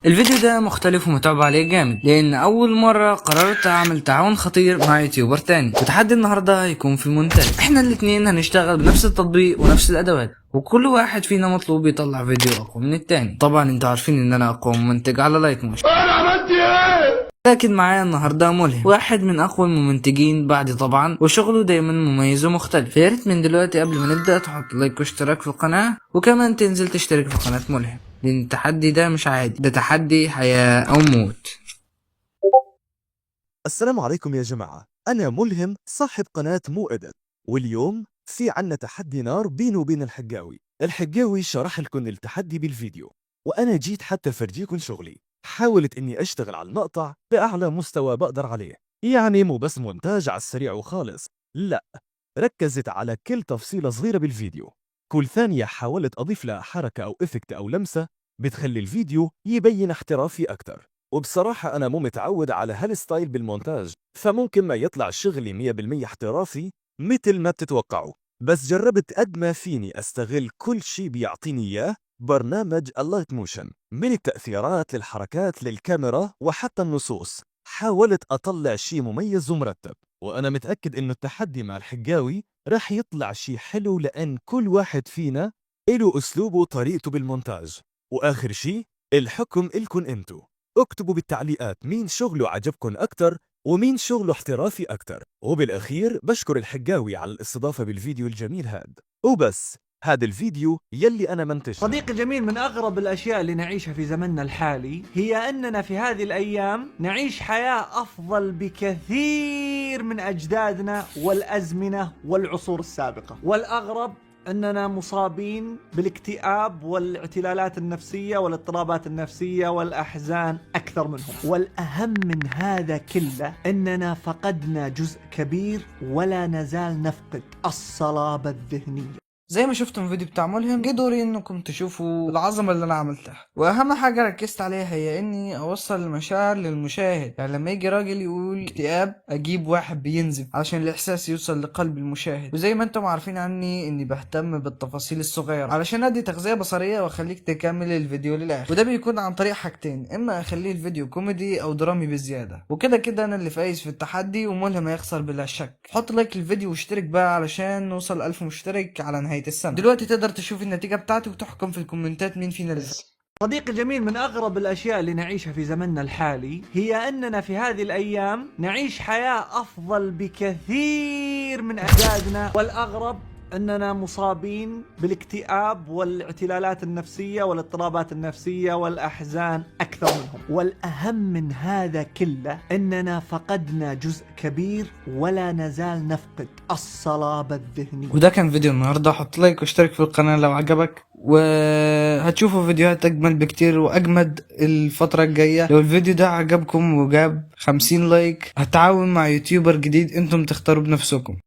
الفيديو ده مختلف ومتعب عليه جامد لان اول مرة قررت اعمل تعاون خطير مع يوتيوبر تاني، وتحدي النهاردة هيكون في مونتاج. احنا الاتنين هنشتغل بنفس التطبيق ونفس الادوات، وكل واحد فينا مطلوب يطلع فيديو اقوى من التاني. طبعا انتوا عارفين ان انا اقوى ممنتج على لايت موشن. انا عملت ايه؟ لكن معايا النهارده ملهم، واحد من اقوى الممنتجين بعدي طبعا، وشغله دايما مميز ومختلف. فياريت من دلوقتي قبل ما نبدا تحط لايك واشتراك في القناه، وكمان تنزل تشترك في قناه ملهم، لان التحدي ده مش عادي، ده تحدي حياه او موت. السلام عليكم يا جماعة، أنا ملهم صاحب قناة مو إدت، واليوم في عنا تحدي نار بيني وبين الحجاوي شرح لكم التحدي بالفيديو، وأنا جيت حتى فرجيكم شغلي. حاولت إني أشتغل على المقطع بأعلى مستوى بقدر عليه، يعني مو بس مونتاج على السريع وخالص، لا، ركزت على كل تفصيلة صغيرة بالفيديو. كل ثانية حاولت أضيف لها حركة أو إفكت أو لمسة بتخلي الفيديو يبين احترافي أكتر. وبصراحة أنا مو متعود على هالستايل بالمونتاج، فممكن ما يطلع شغلي 100% احترافي مثل ما بتتوقعوا، بس جربت قد ما فيني أستغل كل شي بيعطيني إياه برنامج اللايت موشن، من التأثيرات للحركات للكاميرا وحتى النصوص. حاولت أطلع شي مميز ومرتب، وأنا متأكد إنه التحدي مع الحجاوي رح يطلع شي حلو، لأن كل واحد فينا إله أسلوبه وطريقته بالمونتاج. وآخر شي الحكم إلكن انتو. اكتبوا بالتعليقات مين شغله عجبكن أكتر ومين شغله احترافي أكتر. وبالأخير بشكر الحجاوي على الاستضافة بالفيديو الجميل هاد. وبس، هذا الفيديو يلي أنا منتجته. صديقي الجميل، من أغرب الأشياء اللي نعيشها في زمننا الحالي هي أننا في هذه الأيام نعيش حياة أفضل بكثير من أجدادنا والأزمنة والعصور السابقة. والأغرب أننا مصابين بالاكتئاب والاعتلالات النفسية والاضطرابات النفسية والأحزان أكثر منهم. والأهم من هذا كله أننا فقدنا جزء كبير ولا نزال نفقد الصلابة الذهنية. زي ما شفتم في الفيديو بتاع ملهم، جه دوري انكم تشوفوا العظمه اللي انا عملتها، واهم حاجه ركزت عليها هي اني اوصل المشاعر للمشاهد. يعني لما يجي راجل يقول اكتئاب اجيب واحد بينزف علشان الاحساس يوصل لقلب المشاهد. وزي ما انتم عارفين عني اني بهتم بالتفاصيل الصغيره علشان ادي تغذيه بصريه واخليك تكمل الفيديو للاخر. وده بيكون عن طريق حاجتين، اما اخليه الفيديو كوميدي او درامي بزياده. وكده كده انا اللي فايز في التحدي، وملهم هيخسر بلا شك. حط لايك للفيديو واشترك بقى علشان نوصل 1000 مشترك على نهاية السنة. دلوقتي تقدر تشوف النتيجة بتاعتي وتحكم في الكومنتات مين فينا اللي فاز. صديقي الجميل، من أغرب الأشياء اللي نعيشها في زمننا الحالي هي أننا في هذه الأيام نعيش حياة أفضل بكثير من أجدادنا. والأغرب أننا مصابين بالاكتئاب والاعتلالات النفسية والاضطرابات النفسية والأحزان أكثر منهم. والأهم من هذا كله أننا فقدنا جزء كبير ولا نزال نفقد الصلابة الذهنية. وده كان فيديو النهاردة. حط لايك واشترك في القناة لو عجبك، وهتشوفوا فيديوهات أجمل بكتير وأجمد الفترة الجاية. لو الفيديو ده عجبكم وجاب 50 لايك هتعاون مع يوتيوبر جديد انتم تختاروا بنفسكم.